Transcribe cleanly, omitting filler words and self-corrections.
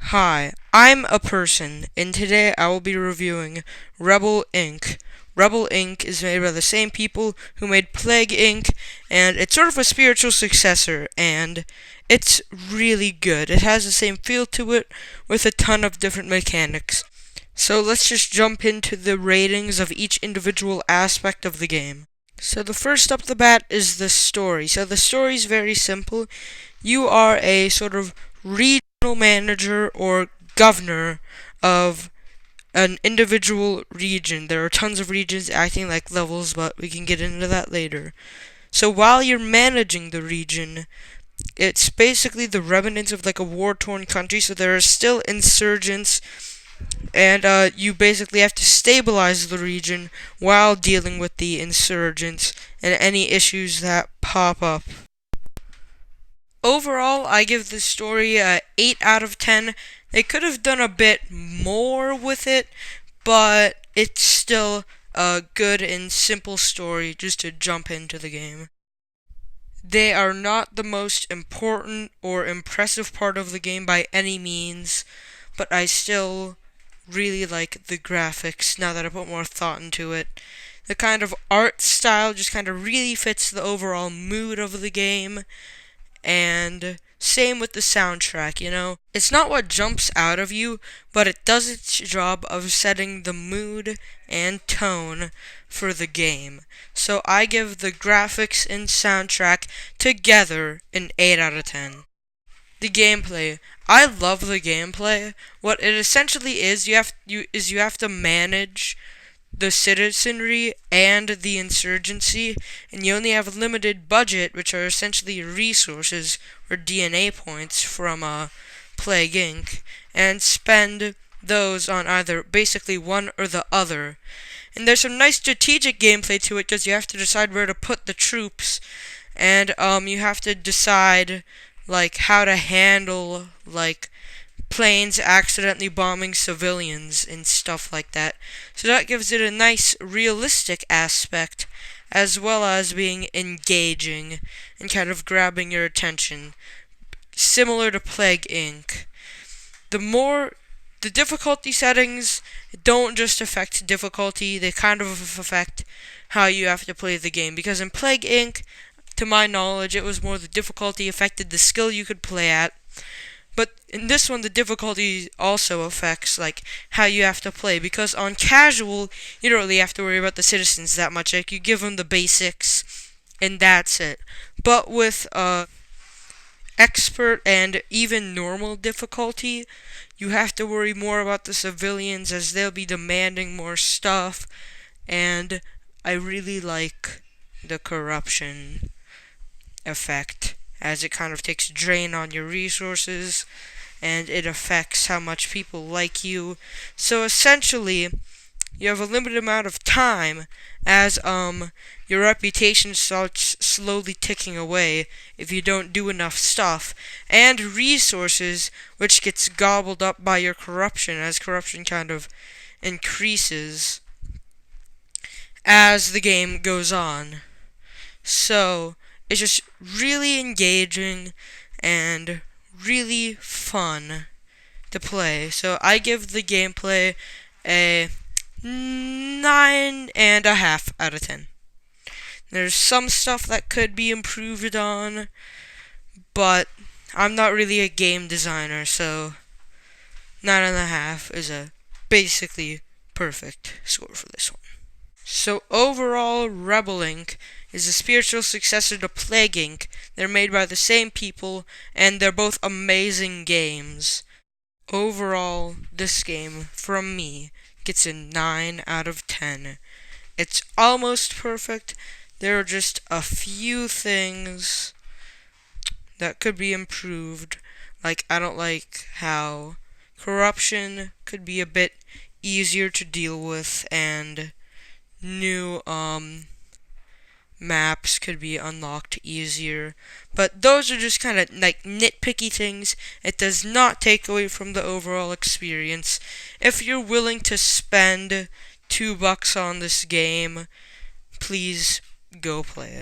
Hi, I'm a person, and today I will be reviewing Rebel Inc. Rebel Inc. is made by the same people who made Plague Inc., and it's sort of a spiritual successor, and it's really good. It has the same feel to it, with a ton of different mechanics. So let's just jump into the ratings of each individual aspect of the game. So the first up the bat is the story. So the story is very simple. You are a sort of regional manager or governor of an individual region. There are tons of regions acting like levels, but we can get into that later. So while you're managing the region, it's basically the remnants of like a war-torn country, so there are still insurgents, and you basically have to stabilize the region while dealing with the insurgents and any issues that pop up. Overall, I give the story a 8 out of 10. They could have done a bit more with it, but it's still a good and simple story just to jump into the game. They are not the most important or impressive part of the game by any means, but I still really like the graphics now that I put more thought into it. The kind of art style just kind of really fits the overall mood of the game, and same with the soundtrack. It's not what jumps out of you, but it does its job of setting the mood and tone for the game. So I give the graphics and soundtrack together an 8 out of 10. The gameplay. I love the gameplay. What it essentially is, you have to manage the citizenry and the insurgency, and you only have a limited budget, which are essentially resources or DNA points from Plague Inc., and spend those on either basically one or the other. And there's some nice strategic gameplay to it because you have to decide where to put the troops, and you have to decide like how to handle like planes accidentally bombing civilians and stuff like that. So that gives it a nice realistic aspect, as well as being engaging and kind of grabbing your attention, similar to Plague Inc. The difficulty settings don't just affect difficulty, they kind of affect how you have to play the game, because in Plague Inc., to my knowledge, it was more the difficulty affected the skill you could play at. But in this one, the difficulty also affects like how you have to play, because on casual, you don't really have to worry about the citizens that much. Like, you give them the basics, and that's it. But with expert and even normal difficulty, you have to worry more about the civilians, as they'll be demanding more stuff. And I really like the corruption effect, as it kind of takes drain on your resources, and it affects how much people like you. So essentially, you have a limited amount of time, as your reputation starts slowly ticking away if you don't do enough stuff, and resources, which gets gobbled up by your corruption, as corruption kind of increases as the game goes on. So it's just really engaging and really fun to play. So I give the gameplay a 9.5 out of 10. There's some stuff that could be improved on, but I'm not really a game designer, so 9.5 is a basically perfect score for this one. So overall, Rebel Inc. is a spiritual successor to Plague Inc. They're made by the same people, and they're both amazing games. Overall, this game, from me, gets a 9 out of 10. It's almost perfect. There are just a few things that could be improved. Like, I don't like how corruption could be a bit easier to deal with, and new maps could be unlocked easier. But those are just kind of like nitpicky things. It does not take away from the overall experience. If you're willing to spend $2 on this game, please go play it.